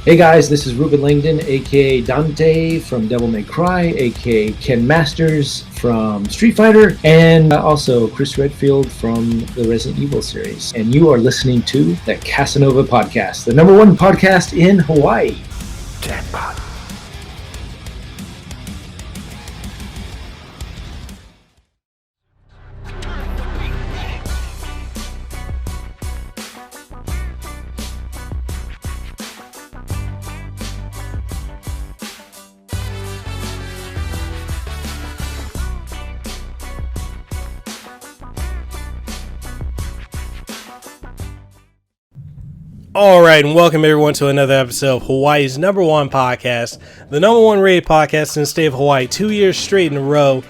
Hey guys, this is Ruben Langdon, aka Dante from Devil May Cry, aka Ken Masters from Street Fighter, and also Chris Redfield from the Resident Evil series. And you are listening to the Kasanova Podcast, the #1 podcast in Hawaii. Jackpot. All right, and welcome everyone to another episode of Hawaii's #1 podcast, the #1 rated podcast in the state of Hawaii, 2 years straight in a row,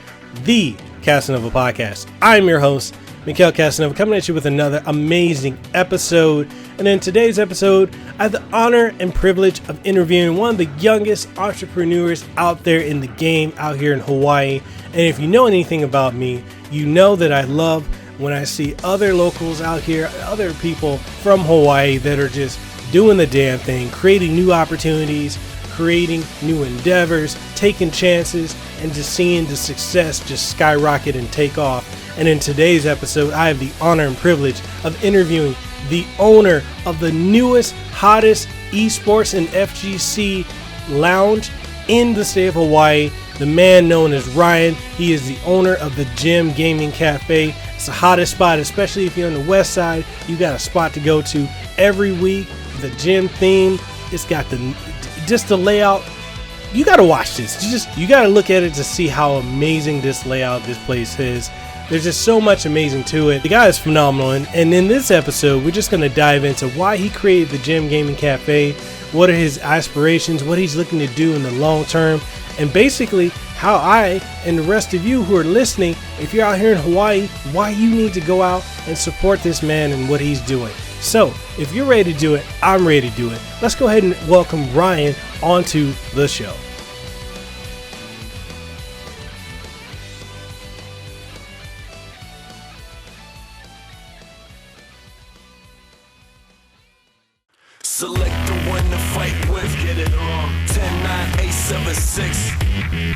the Kasanova Podcast. I'm your host, Mekel Kasanova, coming at you with another amazing episode. And in today's episode, I have the honor and privilege of interviewing one of the youngest entrepreneurs out there in the game out here in Hawaii. And if you know anything about me, you know that I love when I see other locals out here, other people from Hawaii that are just doing the damn thing, creating new opportunities, creating new endeavors, taking chances, and just seeing the success just skyrocket and take off. And in today's episode, I have the honor and privilege of interviewing the owner of the newest, hottest eSports and FGC lounge in the state of Hawaii, the man known as Ryan. He is the owner of the Gym Gaming Cafe. It's the hottest spot, especially if you're on the west side. You got a spot to go to every week. The gym theme, it's got the layout. You got to watch this. You got to look at it to see how amazing this place is. There's just so much amazing to it. The guy is phenomenal. And in this episode, we're just going to dive into why he created the Gym Gaming Cafe, what are his aspirations, what he's looking to do in the long term, and basically how I and the rest of you who are listening, if you're out here in Hawaii, why you need to go out and support this man and what he's doing. So if you're ready to do it, I'm ready to do it. Let's go ahead and welcome Ryan onto the show. Select the one to fight with, get it on. 10, 9, 8, 7, 6.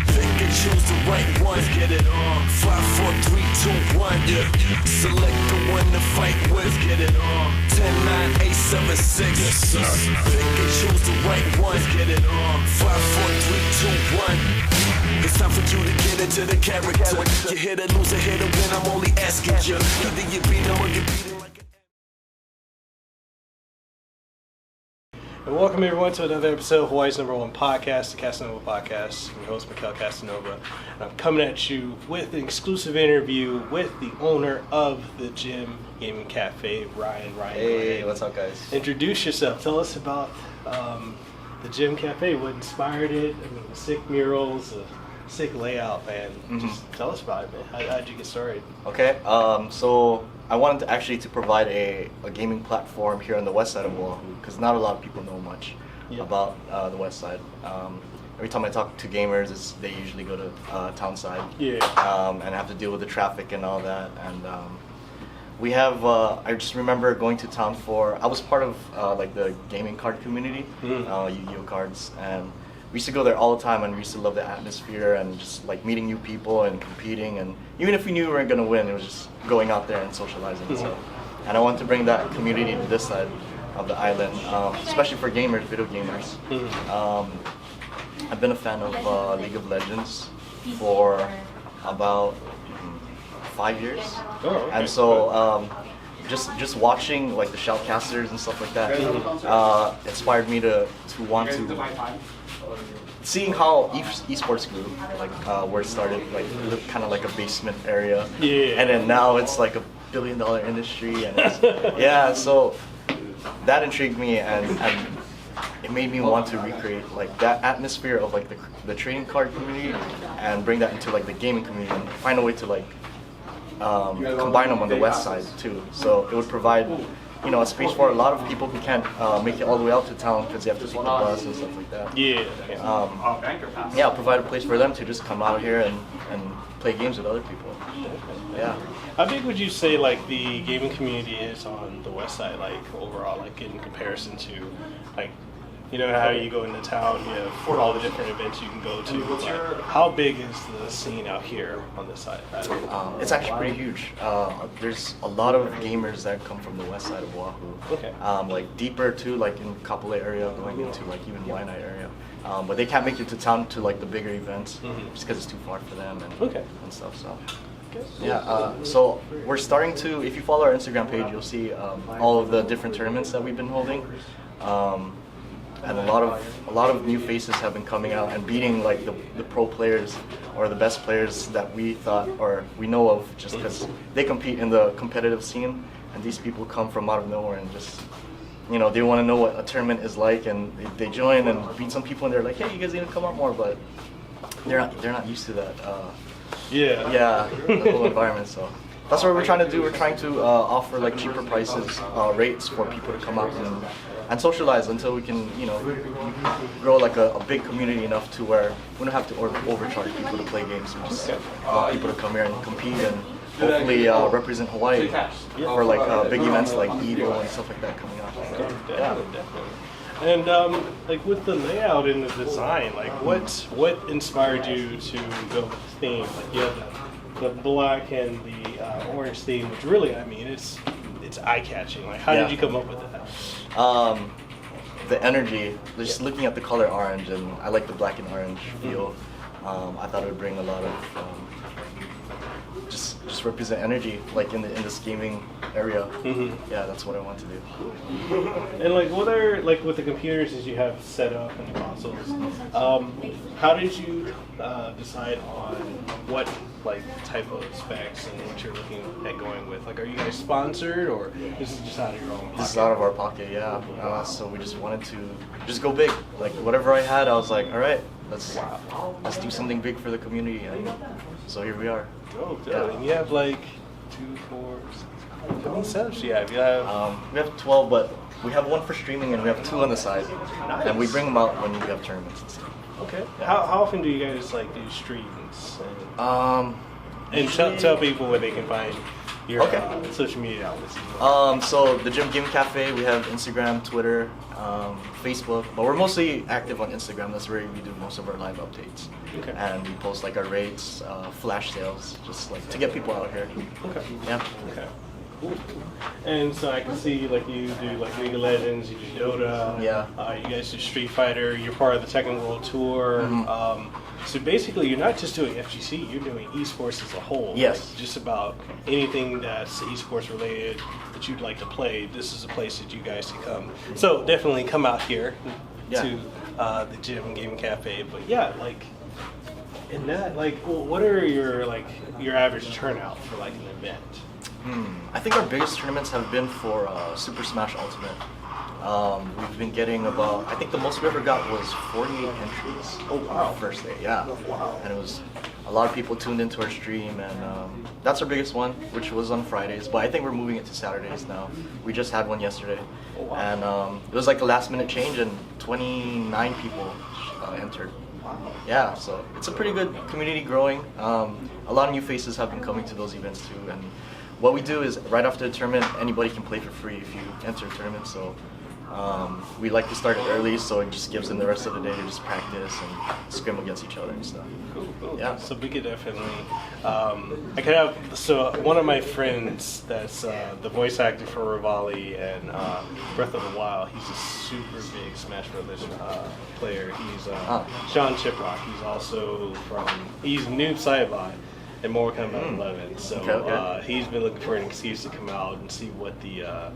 Think and choose the right one, get it on. 5, 4, 3, 2, 1, yeah. Select the one to fight with, get it on. 10, 9, 8, 7, 6. Yes, sir. Think and choose the right one, get it on. 5, 4, 3, 2, 1. It's time for you to get into the character. You here to lose or here to win, I'm only asking you. Either you beat him or you beat him like And welcome everyone to another episode of Hawaii's #1 podcast, the Kasanova Podcast. I'm your host, Mekel Kasanova, and I'm coming at you with an exclusive interview with the owner of the Gym Gaming Cafe, Ryan. Hey, what's up, guys? Introduce yourself. Tell us about the Gym Cafe. What inspired it? I mean, sick murals, a sick layout, man. Just tell us about it, man. How'd you get started? Okay, so I wanted to actually provide a gaming platform here on the west side of Oahu, because not a lot of people know much about the west side. Every time I talk to gamers, they usually go to town side, and have to deal with the traffic and all that. And we have, I just remember going to town I was part of like the gaming card community, Yu-Gi-Oh cards, and we used to go there all the time, and we used to love the atmosphere and just like meeting new people and competing. And even if we knew we weren't going to win, it was just going out there and socializing. So, and I wanted to bring that community to this side of the island, especially for gamers, video gamers. I've been a fan of League of Legends for about 5 years. Oh, okay. And so just watching like the shoutcasters and stuff like that inspired me to want to. Seeing how eSports grew, like where it started, like kind of like a basement area, and then now it's like a $1 billion industry, and it's, so that intrigued me, and it made me want to recreate like that atmosphere of like the trading card community and bring that into like the gaming community and find a way to like combine them on the west side too. So it would provide a space for a lot of people who can't make it all the way out to town because they have to take the bus and stuff like that. Provide a place for them to just come out here and play games with other people. Yeah. How big would you say like the gaming community is on the west side, like overall, like in comparison to like You know how you go into town, you have all the different events you can go to. But how big is the scene out here on this side? It's actually pretty huge. There's a lot of gamers that come from the west side of Oahu. Okay. Like deeper too, like in Kapolei area, going into like even Waianae area. But they can't make it to town to like the bigger events just because it's too far for them and stuff. So. Yeah, so we're starting to, if you follow our Instagram page, you'll see all of the different tournaments that we've been holding. And a lot of new faces have been coming out and beating like the pro players or the best players that we thought or we know of, just because they compete in the competitive scene, and these people come from out of nowhere and just, you know, they want to know what a tournament is like, and they join and beat some people and they're like, hey, you guys need to come out more, but they're not used to that. The whole environment. So that's what we're trying to do. We're trying to offer like cheaper prices, rates for people to come out and socialize until we can, you know, grow like a big community enough to where we don't have to overcharge people to play games. We just want people to come here and compete and hopefully represent Hawaii for like big events like Evo and stuff like that coming up. Definitely. And like with the layout and the design, like what inspired you to go with the theme? Like you have the black and the orange theme, which really, I mean, it's eye-catching. Like how did you come up with that? The energy, just looking at the color orange, and I like the black and orange feel. I thought it would bring a lot of just represent energy, like in this gaming area. Yeah, that's what I want to do. And like, what are like with the computers that you have set up and the consoles? How did you decide on what like type of specs and what you're looking at going with? Like, are you guys sponsored, or this is just out of your own pocket? This is out of our pocket, yeah. So we just wanted to just go big. Like whatever I had, I was like, all right, let's do something big for the community. And so here we are. Oh, good. Yeah. And you have like 2, 4, 6, how many setups do you have? We have 12, but we have one for streaming and we have 2 on the side. Nice. And we bring them out when we have tournaments and stuff. Okay. Yeah. How often do you guys like do streams? And usually, tell people where they can find your social media outlets. So the Gym Gaming Cafe, we have Instagram, Twitter, Facebook, but we're mostly active on Instagram. That's where we do most of our live updates. Okay. And we post like our rates, flash sales, just like to get people out here. Okay. Yeah. Okay. Cool. And so I can see like you do like League of Legends, you do Dota. Yeah. You guys do Street Fighter. You're part of the Tekken World Tour. So basically, you're not just doing FGC. You're doing eSports as a whole. Yes. Like just about anything that's eSports related that you'd like to play. This is a place that you guys can come. So definitely come out here to the Gym Gaming Cafe. But yeah, like in that, like, well, what are your average turnout for like an event? I think our biggest tournaments have been for Super Smash Ultimate. We've been getting about, I think the most we ever got was 48 entries. Oh wow. First day, yeah. Oh, wow. And it was a lot of people tuned into our stream, and that's our biggest one, which was on Fridays, but I think we're moving it to Saturdays now. We just had one yesterday. Oh, wow. And it was like a last minute change, and 29 people entered. Wow. Yeah, so it's a pretty good community growing. A lot of new faces have been coming to those events too, and what we do is right after the tournament, anybody can play for free if you enter a tournament. So we like to start it early, so it just gives them the rest of the day to just practice and scrim against each other and stuff. Cool. Yeah. So we could definitely. I could have. So one of my friends that's the voice actor for Rivali and Breath of the Wild. He's a super big Smash Brothers player. He's Sean Chiprock. He's also he's new Sidebot and more coming out 11. So he's been looking for an excuse to come out and see what the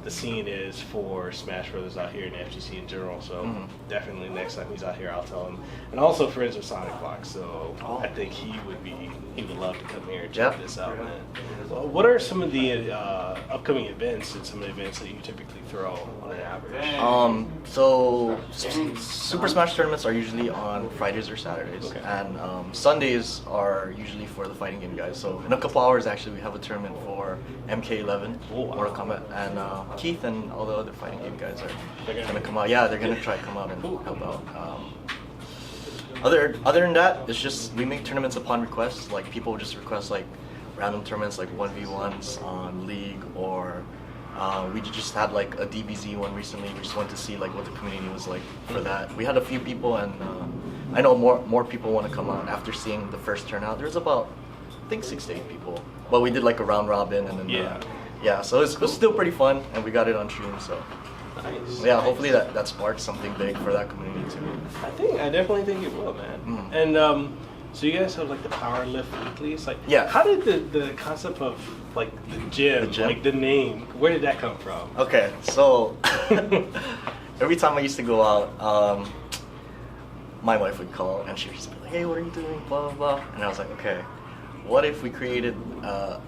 scene is for Smash Brothers out here in FGC in general. So definitely next time he's out here, I'll tell him. And also friends with Sonic Box, so I think he would love to come here and check this out, man. Well, what are some of the upcoming events and some of the events that you typically throw on an average? So Super Smash tournaments are usually on Fridays or Saturdays, and Sundays are usually for the fighting game guys. So in a couple hours, actually, we have a tournament for MK11, Mortal Kombat, and Keith and all the other fighting game guys are gonna come out. Yeah, they're gonna try to come out and help out. Other than that, it's just we make tournaments upon request. Like people just request like random tournaments, like 1v1s on League or We just had like a DBZ one recently. We just wanted to see like what the community was like for that. We had a few people, and I know more people want to come out after seeing the first turnout. There's about, I think, 6 to 8 people. But we did like a round robin, and then so it was still pretty fun, and we got it on stream. So Nice. yeah, hopefully that sparks something big for that community too. I definitely think it will, man. And so you guys have like the Power Lift Weeklies. Like, how did the concept of like the gym, like the name, where did that come from? Okay, so every time I used to go out, my wife would call and she would just be like, "Hey, what are you doing?" Blah blah blah. And I was like, "Okay, what if we created a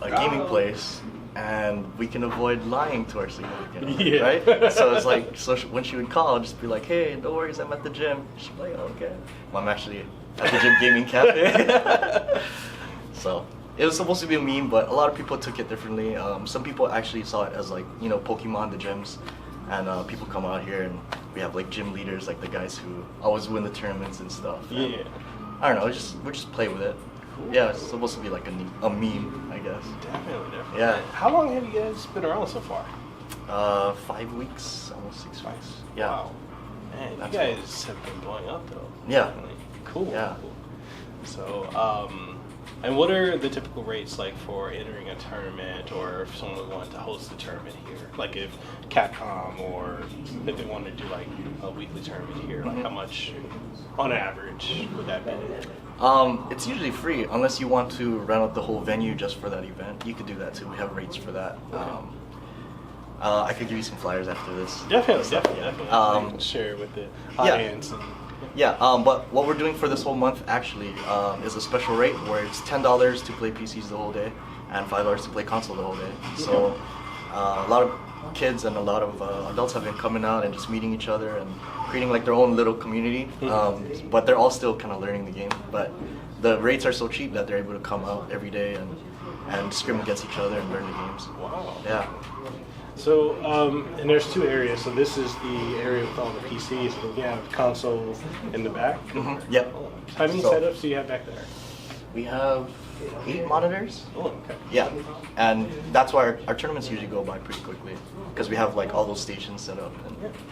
gaming place and we can avoid lying to our significant other, right?" So it's like, when she would call, I'd just be like, "Hey, no worries, I'm at the gym." She'd be like, "Okay." Well, I'm actually at the gym gaming cafe. So it was supposed to be a meme, but a lot of people took it differently. Some people actually saw it as like, Pokemon, the gyms, and people come out here and we have like gym leaders, like the guys who always win the tournaments and stuff. And I don't know, we just play with it. Cool. Yeah, it's supposed to be like a meme, I guess. Definitely. Yeah. How long have you guys been around so far? 5 weeks, almost 6 weeks. Yeah. Wow. Man, you guys have been blowing up though. Yeah. Definitely. Cool. Yeah. Cool. So, and what are the typical rates like for entering a tournament, or if someone wanted to host a tournament here? Like if Capcom, or if they wanted to do like a weekly tournament here, like how much on average would that be? It's usually free unless you want to rent out the whole venue just for that event. You could do that too. We have rates for that. Okay. I could give you some flyers after this. Definitely. Share it with the audience. But what we're doing for this whole month actually is a special rate where it's $10 to play PCs the whole day and $5 to play console the whole day. So a lot of kids and a lot of adults have been coming out and just meeting each other and creating like their own little community. But they're all still kind of learning the game. But the rates are so cheap that they're able to come out every day and scrim against each other and learn the games. Wow. Yeah. So, and there's 2 areas. So this is the area with all the PCs. So we have console in the back. Yep. How many setups do you have back there? We have 8 monitors. Oh, okay. Yeah, and that's why our tournaments usually go by pretty quickly because we have like all those stations set up,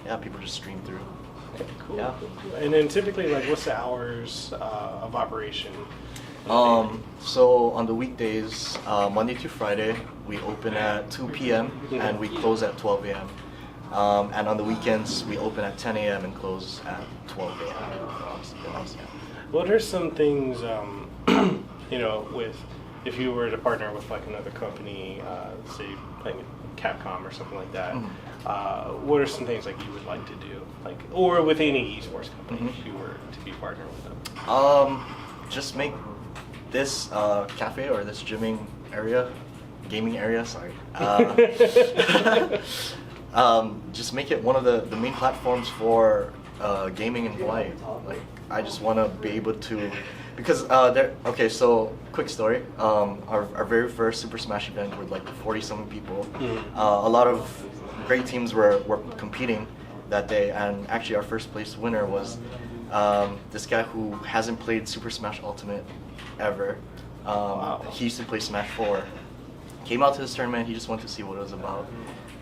and people just stream through. Okay, cool. Yeah. And then typically, like, what's the hours of operation? So on the weekdays, Monday to Friday, we open at 2 p.m. and we close at 12 a.m. And on the weekends, we open at 10 a.m. and close at 12 a.m. What are some things, with if you were to partner with like another company, say like Capcom or something like that, what are some things like you would like to do, like, or with any esports company if you were to be partnered with them? Just make this cafe or this gaming area, sorry. Just make it one of the main platforms for gaming in Hawaii. Like, I just want to be able to, because so quick story. Our very first Super Smash event with like 40-something people. A lot of great teams were competing that day, and actually our first place winner was this guy who hasn't played Super Smash Ultimate ever. He used to play Smash 4. Came out to this tournament, he just wanted to see what it was about.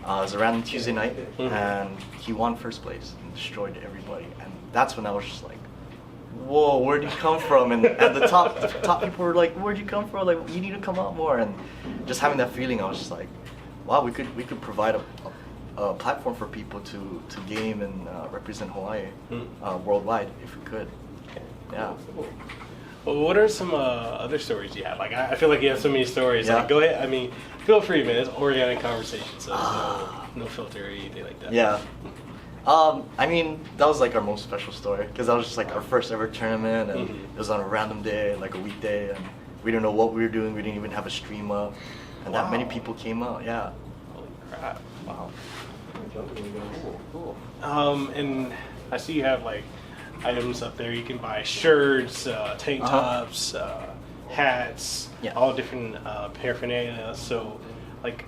It was a random Tuesday night, and he won first place and destroyed everybody. And that's when I was just like, whoa, where'd you come from? And at the top people were like, where'd you come from? Like, you need to come out more. And just having that feeling, I was just like, wow, we could provide a platform for people to game and represent Hawaii worldwide if we could. Yeah. Well, what are some other stories you have? Like, I feel like you have so many stories. Like, go ahead. I mean, feel free, man. It's organic conversation, so no filter or anything like that. Yeah. I mean, that was like our most special story because that was just like our first ever tournament, and it was on a random day, like a weekday, and we didn't know what we were doing. We didn't even have a stream up, and that many people came out. Yeah. Holy crap! Wow. Cool. And I see you have like items up there. You can buy shirts, tank tops, hats, all different paraphernalia. So, like,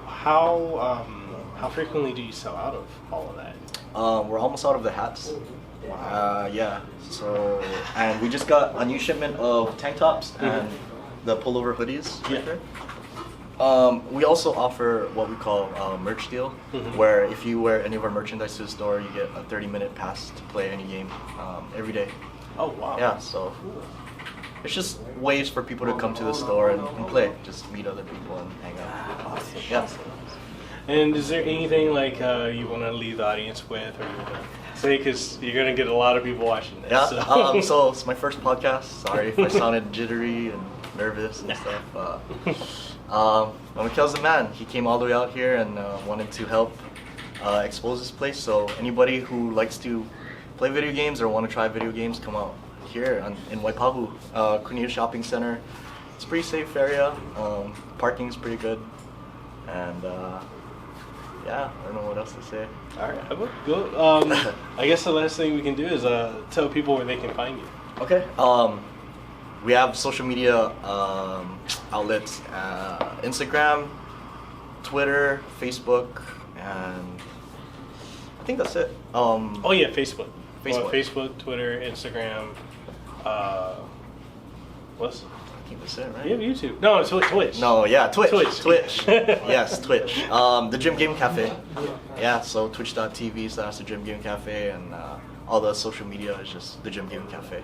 how frequently do you sell out of all of that? We're almost out of the hats. Wow. Yeah. So, and we just got a new shipment of tank tops and the pullover hoodies. Right there. We also offer what we call merch deal, where if you wear any of our merchandise to the store, you get a 30-minute pass to play any game every day. Oh, wow. Yeah, so it's just ways for people to come to the store and play, just meet other people and hang out. Awesome. Yeah. And is there anything like you want to leave the audience with, or you want to say, because you're going to get a lot of people watching this? Yeah, So. so it's my first podcast. Sorry if I sounded jittery and nervous and stuff. Mekel's the man. He came all the way out here and wanted to help expose this place. So anybody who likes to play video games or want to try video games, come out here in Waipahu, Kunio Shopping Center. It's a pretty safe area. Parking's pretty good. And yeah, I don't know what else to say. All right, good. I guess the last thing we can do is tell people where they can find you. Okay. We have social media outlets, Instagram, Twitter, Facebook, and I think that's it. Oh yeah, Facebook. Facebook. Facebook, Twitter, Instagram. What's? I think that's it, right? You have YouTube. No, it's Twitch. No, yeah, Twitch. Twitch. Yes, Twitch. The Gym Game Cafe. Yeah, so twitch.tv/the Gym Game Cafe, and all the social media is just the Gym Game Cafe.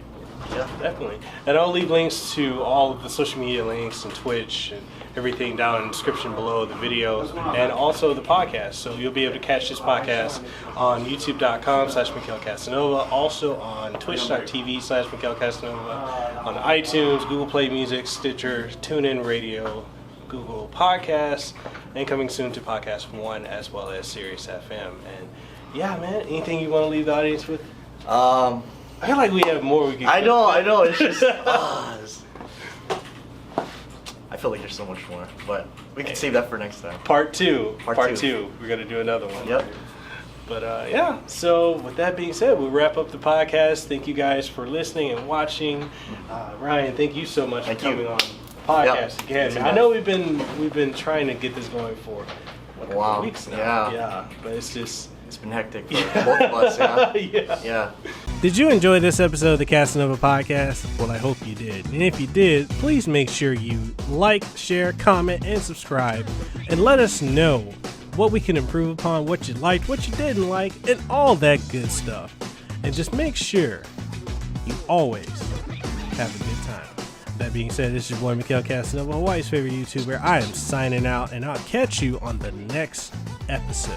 Yeah, Definitely. And I'll leave links to all of the social media links and Twitch and everything down in the description below the videos and also the podcast. So you'll be able to catch this podcast on youtube.com/Mekel Kasanova, also on twitch.tv/Mekel Kasanova, on iTunes, Google Play Music, Stitcher, TuneIn Radio, Google Podcasts, and coming soon to Podcast One as well as Sirius FM. And yeah, man, anything you want to leave the audience with? I feel like we have more we can. I know. It's just. I feel like there's so much more, but we can save that for next time. Part two. Part two. We're gonna do another one. Yep. But yeah. So with that being said, we'll wrap up the podcast. Thank you guys for listening and watching. Ryan, thank you so much for coming on the podcast again. Man. I know we've been trying to get this going for a couple weeks now. Yeah. But it's been hectic for both of us. Yeah. Did you enjoy this episode of the Kasanova Podcast? Well, I hope you did. And if you did, please make sure you like, share, comment, and subscribe. And let us know what we can improve upon, what you liked, what you didn't like, and all that good stuff. And just make sure you always have a good time. That being said, this is your boy Mekel Kasanova, Hawaii's favorite YouTuber. I am signing out, and I'll catch you on the next episode.